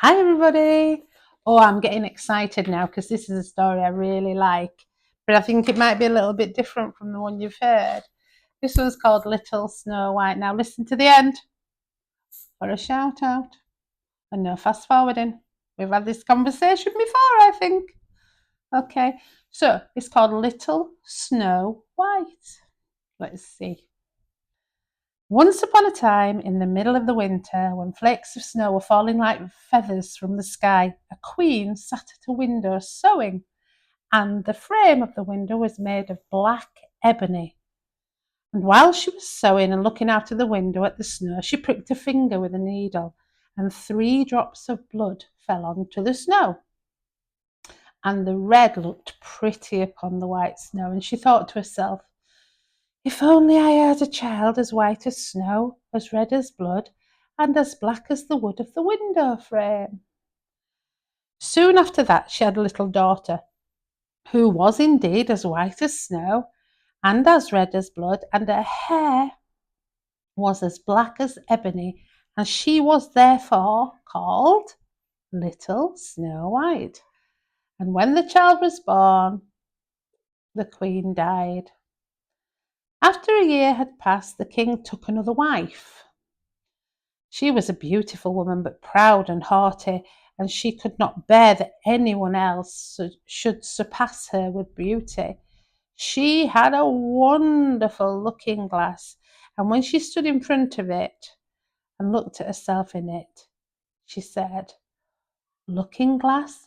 Hi everybody! Oh, I'm getting excited now because this is a story I really like, but I think it might be a little bit different from the one you've heard. This one's called Little Snow White. Now listen to the end for a shout out and no fast forwarding. We've had this conversation before, I think. Okay, so it's called Little Snow White. Let's see. Once upon a time, in the middle of the winter, when flakes of snow were falling like feathers from the sky, a queen sat at a window sewing, and the frame of the window was made of black ebony. And while she was sewing and looking out of the window at the snow, she pricked a finger with a needle, and 3 drops of blood fell onto the snow. And the red looked pretty upon the white snow, and she thought to herself, if only I had a child as white as snow, as red as blood, and as black as the wood of the window frame. Soon after that she had a little daughter, who was indeed as white as snow, and as red as blood, and her hair was as black as ebony, and she was therefore called Little Snow White. And when the child was born, the queen died. After a year had passed, the king took another wife. She was a beautiful woman, but proud and haughty, and she could not bear that anyone else should surpass her with beauty. She had a wonderful looking glass, and when she stood in front of it and looked at herself in it, she said, looking glass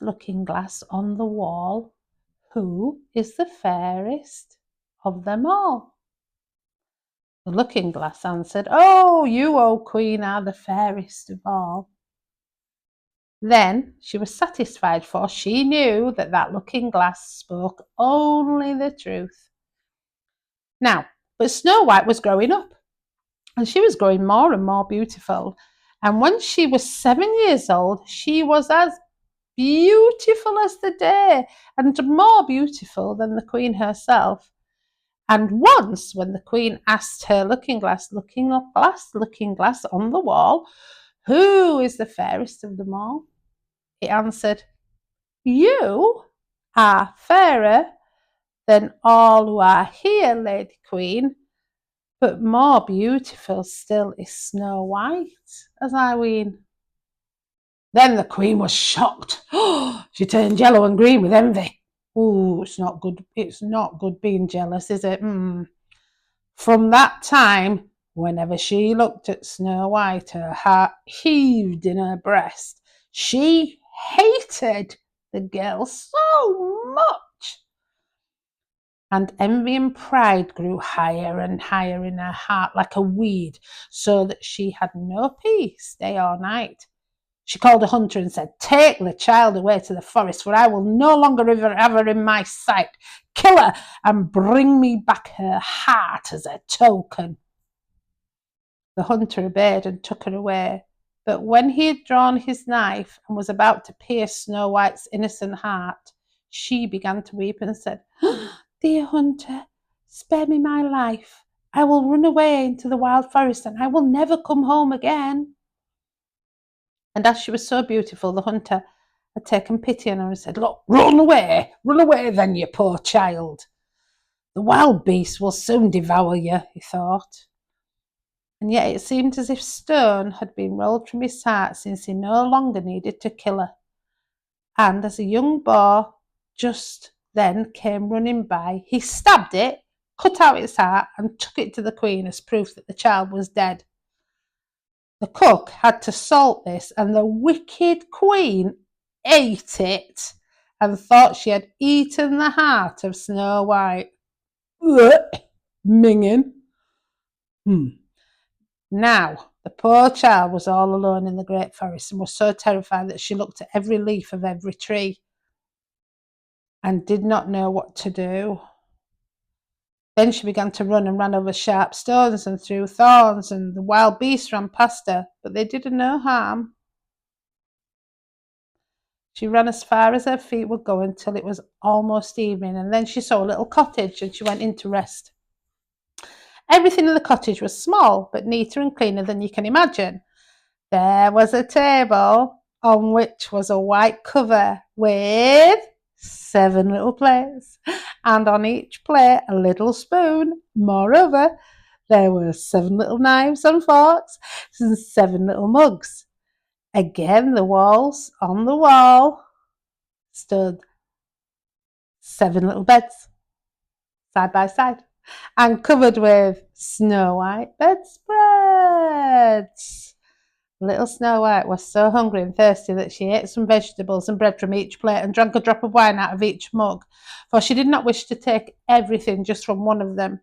on the wall, who is the fairest of them all? The looking glass answered, oh, you, O Queen, are the fairest of all. Then she was satisfied, for she knew that that looking glass spoke only the truth. Now, but Snow White was growing up, and she was growing more and more beautiful. And when she was 7 years old, she was as beautiful as the day, and more beautiful than the Queen herself. And once, when the Queen asked her looking glass on the wall, who is the fairest of them all? It answered, you are fairer than all who are here, Lady Queen, but more beautiful still is Snow White, as I ween. Then the Queen was shocked. She turned yellow and green with envy. Oh, it's not good. It's not good being jealous, is it? From that time, whenever she looked at Snow White, her heart heaved in her breast. She hated the girl so much. And envy and pride grew higher and higher in her heart like a weed, so that she had no peace day or night. She called a hunter and said, take the child away to the forest, for I will no longer have her in my sight. Kill her and bring me back her heart as a token. The hunter obeyed and took her away. But when he had drawn his knife and was about to pierce Snow White's innocent heart, she began to weep and said, dear hunter, spare me my life. I will run away into the wild forest and I will never come home again. And as she was so beautiful, the hunter had taken pity on her and said, look, run away then, you poor child. The wild beasts will soon devour you, he thought. And yet it seemed as if stone had been rolled from his heart, since he no longer needed to kill her. And as a young boar just then came running by, he stabbed it, cut out its heart, and took it to the Queen as proof that the child was dead. The cook had to salt this, and the wicked Queen ate it and thought she had eaten the heart of Snow White. Minging. Now, the poor child was all alone in the great forest and was so terrified that she looked at every leaf of every tree and did not know what to do. Then she began to run and ran over sharp stones and through thorns, and the wild beasts ran past her, but they did her no harm. She ran as far as her feet would go until it was almost evening, and then she saw a little cottage and she went in to rest. Everything in the cottage was small, but neater and cleaner than you can imagine. There was a table on which was a white cover with 7 little plates, and on each plate a little spoon. Moreover, there were 7 little knives and forks and 7 little mugs. Again, on the wall stood 7 little beds, side by side, and covered with snow white bedspreads. Little Snow White was so hungry and thirsty that she ate some vegetables and bread from each plate and drank a drop of wine out of each mug, for she did not wish to take everything just from one of them.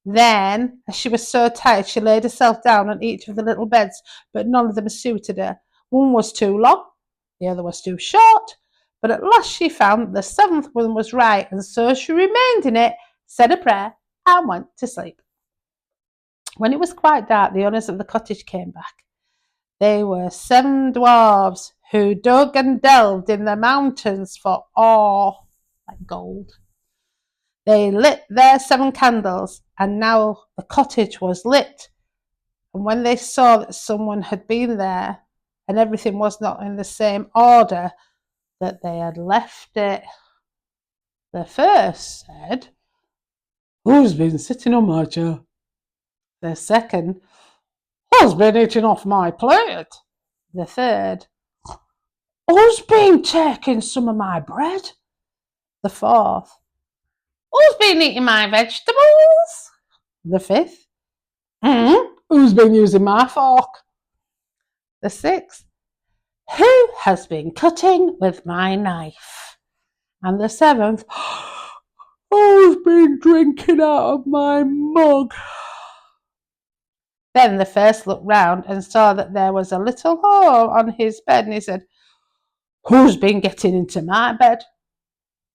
Then, as she was so tired, she laid herself down on each of the little beds, but none of them suited her. One was too long, the other was too short, but at last she found that the 7th one was right, and so she remained in it, said a prayer, and went to sleep. When it was quite dark, the owners of the cottage came back. They were 7 dwarfs who dug and delved in the mountains for ore, like gold. They lit their 7 candles, and now the cottage was lit. And when they saw that someone had been there and everything was not in the same order that they had left it, the first said, "Who's been sitting on my chair?" The second, "Who's been eating off my plate?" The third, "Who's been taking some of my bread?" The fourth, "Who's been eating my vegetables?" The fifth, "Who's been using my fork?" The sixth, "Who has been cutting with my knife?" And the seventh, "Who's been drinking out of my mug?" Then the first looked round and saw that there was a little hole on his bed, and he said, "Who's been getting into my bed?"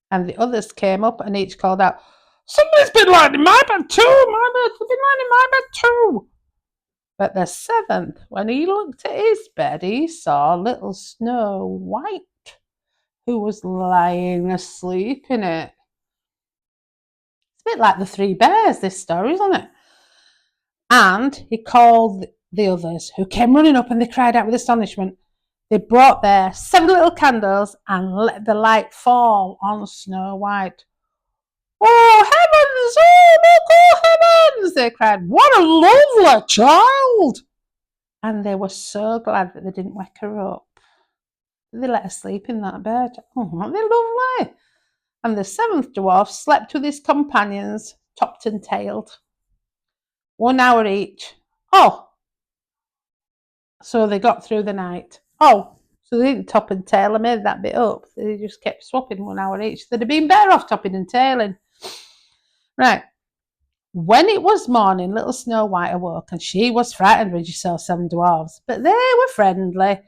And the others came up and each called out, "Somebody's been lying in my bed too! They've been lying in my bed too!" But the 7th, when he looked at his bed, he saw little Snow White, who was lying asleep in it. It's a bit like the 3 bears, this story, isn't it? And he called the others, who came running up, and they cried out with astonishment. They brought their 7 little candles and let the light fall on Snow White. "Oh, heavens! Oh, look, oh, heavens!" they cried. "What a lovely child!" And they were so glad that they didn't wake her up. They let her sleep in that bed. Oh, aren't they lovely? And the 7th dwarf slept with his companions, topped and tailed. 1 hour each. Oh, so they got through the night. Oh, so they didn't top and tail. I made that bit up. They just kept swapping 1 hour each. They'd have been better off topping and tailing. Right. When it was morning, little Snow White awoke, and she was frightened when she saw 7 dwarfs, but they were friendly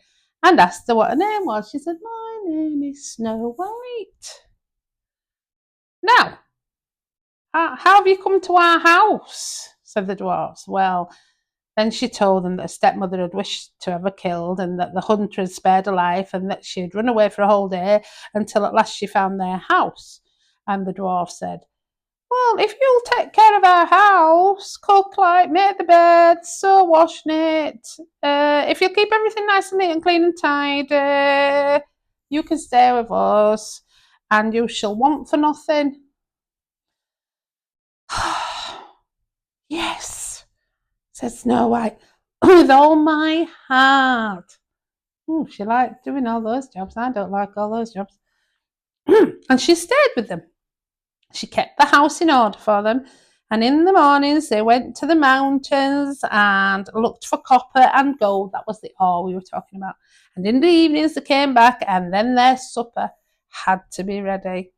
and asked her what her name was. She said, "My name is Snow White." "Now, how have you come to our house?" said the dwarfs. Well, then she told them that her stepmother had wished to have her killed, and that the hunter had spared her life, and that she had run away for a whole day until at last she found their house. And the dwarf said, "Well, if you'll take care of our house, cook, like, make the bed, sew, wash it, if you'll keep everything nice and neat and clean and tidy, you can stay with us, and you shall want for nothing." "Yes," said Snow White, "with all my heart." She liked doing all those jobs. I don't like all those jobs. And she stayed with them. She kept the house in order for them, and in the mornings they went to the mountains and looked for copper and gold. That was the ore we were talking about. And in the evenings they came back, and then their supper had to be ready.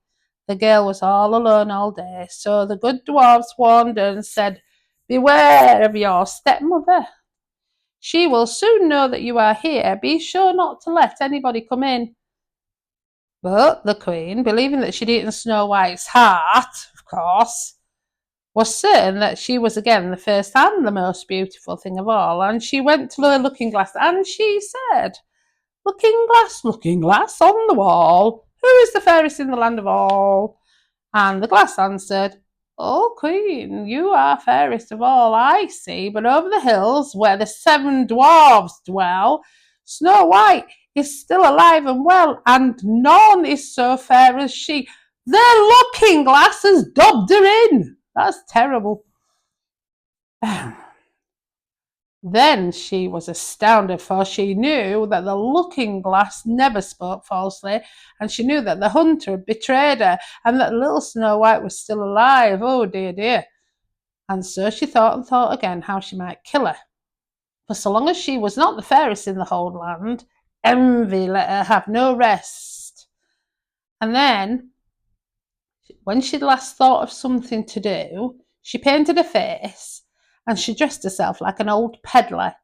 The girl was all alone all day, so the good dwarfs warned her and said, "Beware of your stepmother. She will soon know that you are here. Be sure not to let anybody come in." But the queen, believing that she'd eaten Snow White's heart, of course, was certain that she was again the first and the most beautiful thing of all, and she went to the looking glass, and she said, looking glass on the wall, who is the fairest in the land of all?" And the glass answered, "Oh, queen, you are fairest of all, I see, but over the hills where the 7 dwarfs dwell, Snow White is still alive and well, and none is so fair as she. The looking glass has dobbed her in. That's terrible. Then she was astounded, for she knew that the looking glass never spoke falsely, and she knew that the hunter had betrayed her, and that little Snow White was still alive. Oh dear, dear. And so she thought and thought again how she might kill her. For so long as she was not the fairest in the whole land, envy let her have no rest. And then, when she'd last thought of something to do, she painted her face, and she dressed herself like an old peddler,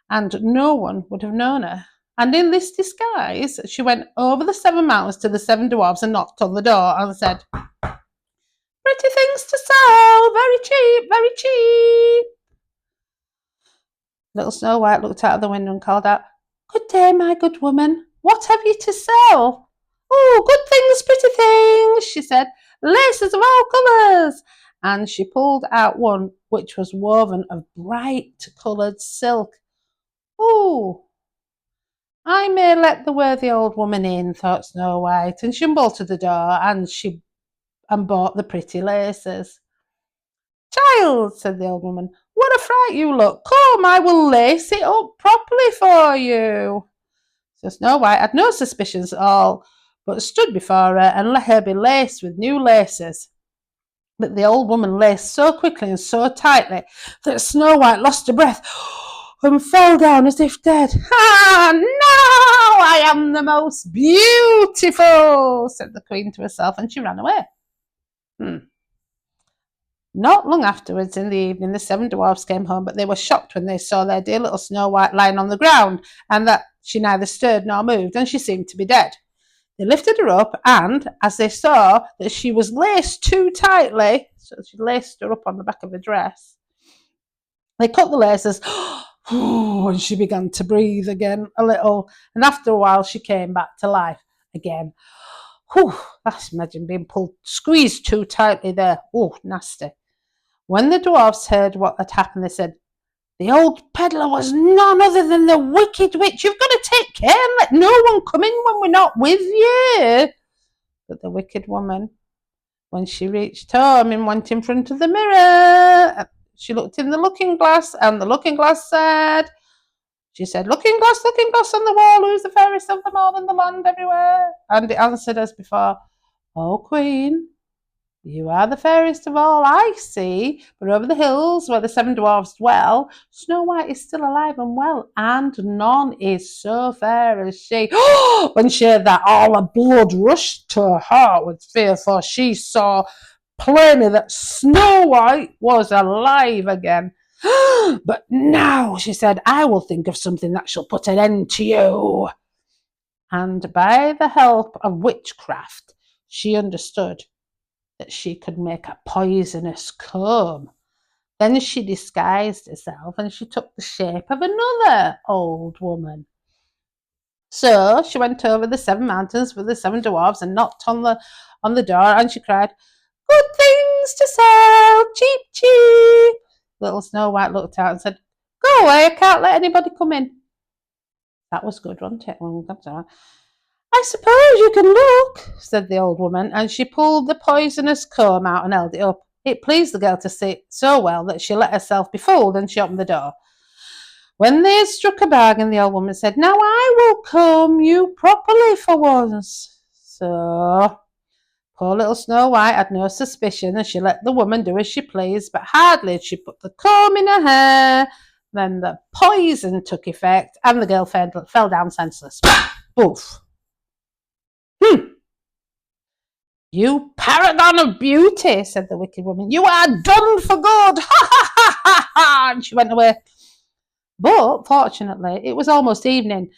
and no one would have known her. And in this disguise, she went over the 7 mountains to the 7 dwarfs and knocked on the door and said, "Pretty things to sell, very cheap, very cheap." Little Snow White looked out of the window and called out, "Good day, my good woman. What have you to sell?" "Oh, good things, pretty things," she said. "Laces of all colours." And she pulled out one which was woven of bright coloured silk. "Oh, I may let the worthy old woman in," thought Snow White, and she bolted the door and bought the pretty laces. "Child," said the old woman, "what a fright you look. Come, I will lace it up properly for you." So Snow White had no suspicions at all, but stood before her and let her be laced with new laces. But the old woman laced so quickly and so tightly that Snow White lost her breath and fell down as if dead. "Ah, no, I am the most beautiful," said the queen to herself, and she ran away. Not long afterwards, in the evening, the 7 dwarfs came home, but they were shocked when they saw their dear little Snow White lying on the ground, and that she neither stirred nor moved, and she seemed to be dead. They lifted her up, and as they saw that she was laced too tightly, so she laced her up on the back of her dress, they cut the laces, and she began to breathe again a little, and after a while she came back to life again. That's imagine being squeezed too tightly there. Oh, nasty. When the dwarfs heard what had happened, they said, "The old peddler was none other than the wicked witch. You've got to take care and let no one come in when we're not with you." But the wicked woman, when she reached home and went in front of the mirror, she looked in the looking glass, and the looking glass said, looking glass on the wall, who's the fairest of them all in the land everywhere?" And it answered as before, "Oh, Queen, you are the fairest of all, I see, but over the hills where the 7 dwarfs dwell, Snow White is still alive and well, and none is so fair as she." When she heard that, all the blood rushed to her heart with fear, for she saw plainly that Snow White was alive again. "But now," she said, "I will think of something that shall put an end to you." And by the help of witchcraft, she understood that she could make a poisonous comb. Then she disguised herself, and she took the shape of another old woman. So she went over the 7 mountains with the 7 dwarfs and knocked on the door, and she cried, "Good things to sell, cheap, cheap." Little Snow White looked out and said, "Go away, I can't let anybody come in." That was good, wasn't it? "I suppose you can look," said the old woman, and she pulled the poisonous comb out and held it up. It pleased the girl to see it so well that she let herself be fooled, and she opened the door. When they had struck a bargain, the old woman said, "Now I will comb you properly for once." So poor little Snow White had no suspicion, and she let the woman do as she pleased, but hardly had she put the comb in her hair then the poison took effect, and the girl fell down senseless. Boof. "You paragon of beauty," said the wicked woman, "you are done for good." Ha ha ha ha ha! And she went away. But fortunately, it was almost evening,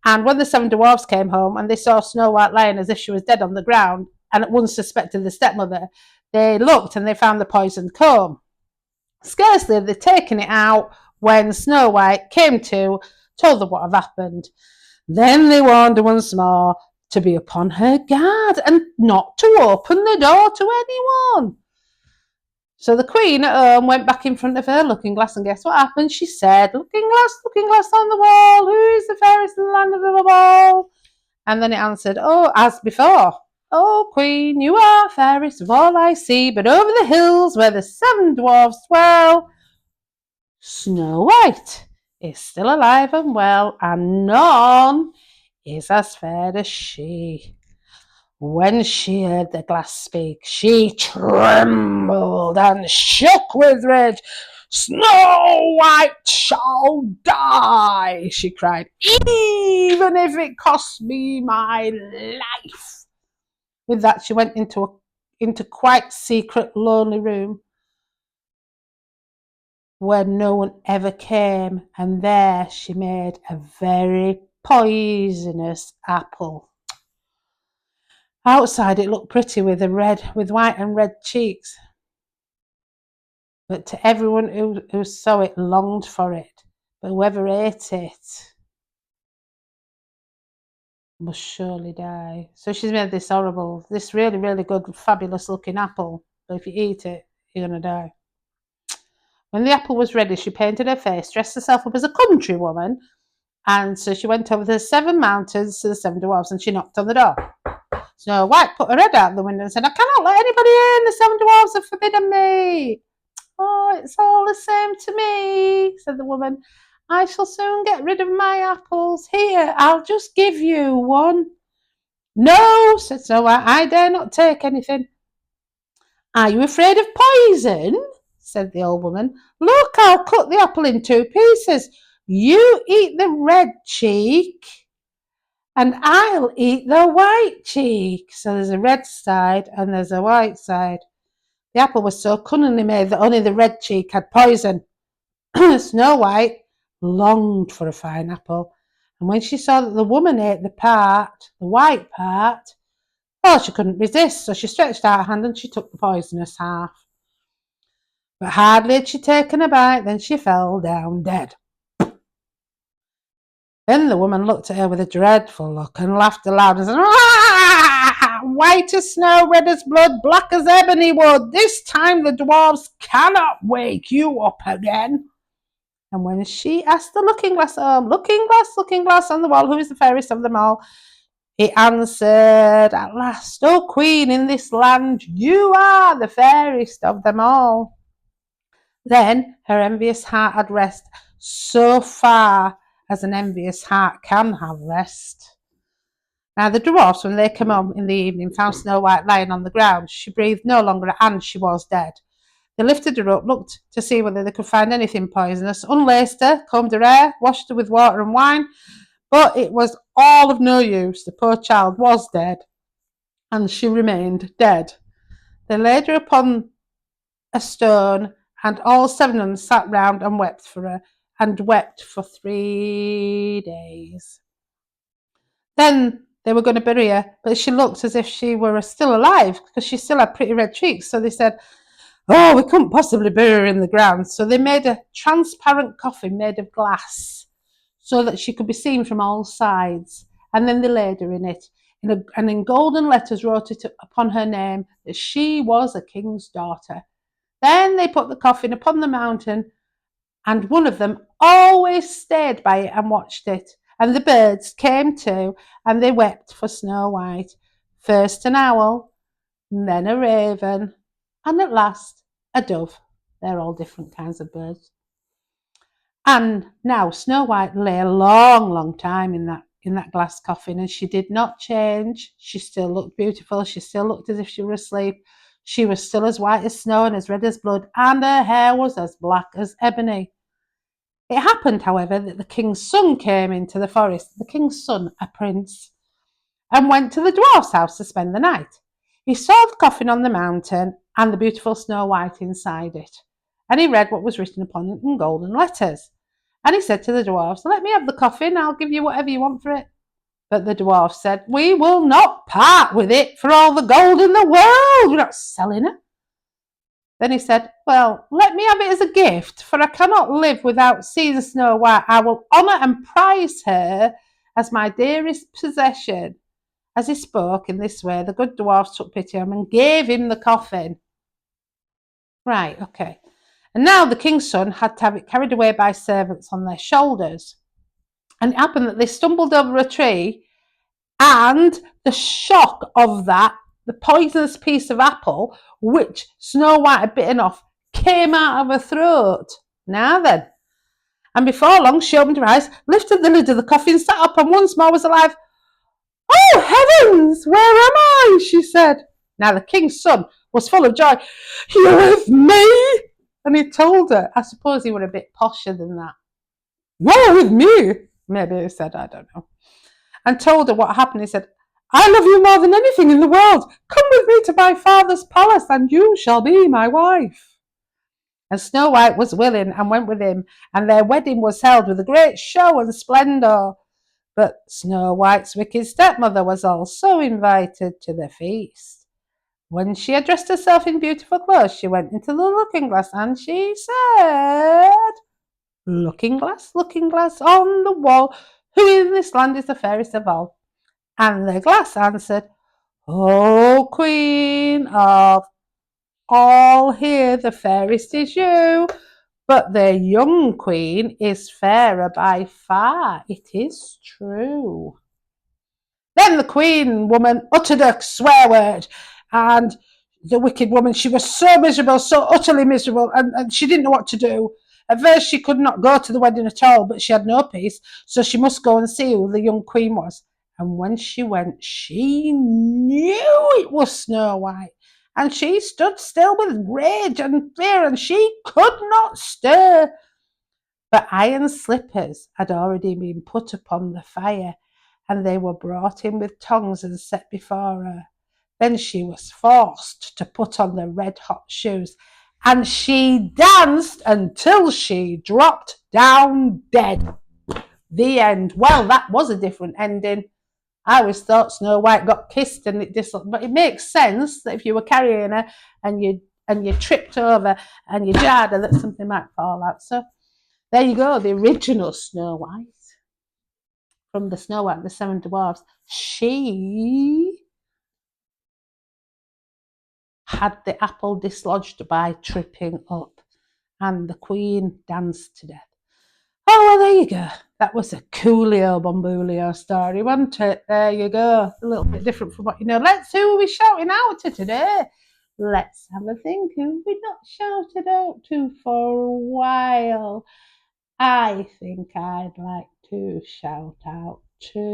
and when the 7 dwarfs came home and they saw Snow White lying as if she was dead on the ground, and at once suspected the stepmother, they looked and they found the poisoned comb. Scarcely had they taken it out when Snow White came to, told them what had happened. Then they warned her once more to be upon her guard and not to open the door to anyone. So the queen at home went back in front of her looking glass, and guess what happened? She said, looking glass on the wall, who is the fairest in the land of them all? And then it answered, oh, as before. Oh, queen, you are fairest of all I see, but over the hills where the 7 dwarfs dwell, Snow White is still alive and well, and none is as fair as she. When she heard the glass speak, she trembled and shook with rage. Snow White shall die, she cried, even if it costs me my life. With that, she went into quite secret, lonely room where no one ever came, and there she made a very poisonous apple. Outside it looked pretty with white and red cheeks, but to everyone who saw it longed for it. But whoever ate it must surely die. So she's made this really, really good, fabulous looking apple. But if you eat it, you're going to die. When the apple was ready, she painted her face, dressed herself up as a country woman, and so she went over the 7 mountains to the 7 dwarfs, and she knocked on the door. Snow White put her head out the window and said, I cannot let anybody in. The 7 dwarfs have forbidden me. Oh, it's all the same to me, said the woman. I shall soon get rid of my apples. Here, I'll just give you one. No, said Snow White, I dare not take anything. Are you afraid of poison? Said the old woman. Look, I'll cut the apple in 2 pieces. You eat the red cheek, and I'll eat the white cheek. So there's a red side and there's a white side. The apple was so cunningly made that only the red cheek had poison. Snow White longed for a fine apple, and when she saw that the woman ate the white part, well, she couldn't resist, so she stretched out her hand and she took the poisonous half. But hardly had she taken a bite than she fell down dead. Then the woman looked at her with a dreadful look and laughed aloud and said, white as snow, red as blood, black as ebony wood. This time the dwarfs cannot wake you up again. And when she asked the looking glass on the wall, who is the fairest of them all, it answered, at last, O queen in this land, you are the fairest of them all. Then her envious heart had rest, so far as an envious heart can have rest. Now the dwarfs, when they came home in the evening, found Snow White lying on the ground. She breathed no longer, and she was dead. They lifted her up, looked to see whether they could find anything poisonous, unlaced her, combed her hair, washed her with water and wine, but it was all of no use. The poor child was dead, and she remained dead. They laid her upon a stone, and all 7 of them sat round and wept for her, and wept for 3 days. Then they were going to bury her, but she looked as if she were still alive, because she still had pretty red cheeks. So they said, oh, we couldn't possibly bury her in the ground. So they made a transparent coffin made of glass so that she could be seen from all sides. And then they laid her in it, and in golden letters wrote it upon her name that she was a king's daughter. Then they put the coffin upon the mountain, and one of them always stayed by it and watched it. And the birds came too, and they wept for Snow White. First an owl, then a raven, and at last a dove. They're all different kinds of birds. And now Snow White lay a long, long time in that glass coffin, and she did not change. She still looked beautiful. She still looked as if she were asleep. She was still as white as snow and as red as blood, and her hair was as black as ebony. It happened, however, that the king's son came into the forest, the king's son, a prince, and went to the dwarf's house to spend the night. He saw the coffin on the mountain and the beautiful Snow White inside it, and he read what was written upon it in golden letters. And he said to the dwarfs, let me have the coffin, I'll give you whatever you want for it. But the dwarfs said, we will not part with it for all the gold in the world. We're not selling it. Then he said, well, let me have it as a gift, for I cannot live without seeing Snow White. I will honour and prize her as my dearest possession. As he spoke in this way, the good dwarfs took pity on him and gave him the coffin. Right, okay. And now the king's son had to have it carried away by servants on their shoulders. And it happened that they stumbled over a tree, and the shock of that, the poisonous piece of apple, which Snow White had bitten off, came out of her throat. Now then. And before long, she opened her eyes, lifted the lid of the coffin, sat up, and once more was alive. "Oh, heavens, where am I?" she said. Now the king's son was full of joy. "You're with me?" And he told her, I suppose he were a bit posher than that. "You're with me?" Maybe he said, I don't know. And told her what happened. He said, "I love you more than anything in the world. Come with me to my father's palace, and you shall be my wife." And Snow White was willing and went with him, and their wedding was held with a great show and splendour. But Snow White's wicked stepmother was also invited to the feast. When she had dressed herself in beautiful clothes, she went into the looking glass, and she said, looking glass on the wall, who in this land is the fairest of all?" And the glass answered, "O Queen of all here, the fairest is you, but the young queen is fairer by far, it is true." Then the queen woman uttered a swear word, and the wicked woman, she was so miserable, so utterly miserable, and she didn't know what to do. At first she could not go to the wedding at all, but she had no peace, so she must go and see who the young queen was. And when she went, she knew it was Snow White, and she stood still with rage and fear, and she could not stir. But iron slippers had already been put upon the fire, and they were brought in with tongs and set before her. Then she was forced to put on the red-hot shoes, and she danced until she dropped down dead. The end. Well, that was a different ending. I always thought Snow White got kissed, and but it makes sense that if you were carrying her and you tripped over and you jarred her, that something might fall out. So there you go, the original Snow White from the Snow White and the Seven Dwarfs. She had the apple dislodged by tripping up, and the queen danced to death. Oh, well, there you go. That was a coolio bombulio story, wasn't it? There you go. A little bit different from what you know. Let's see who are we shouting out to today. Let's have a think. Who we not shouted out to for a while? I think I'd like to shout out to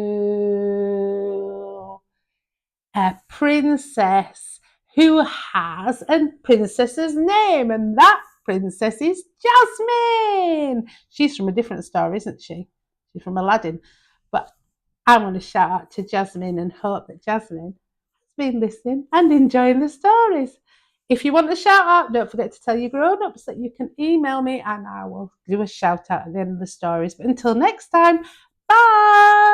a princess who has a princess's name, and that princess is Jasmine. She's from a different story, isn't she? She's from Aladdin. But I want to shout out to Jasmine and hope that Jasmine has been listening and enjoying the stories. If you want a shout out, don't forget to tell your grown-ups that you can email me and I will do a shout out at the end of the stories. But until next time, bye!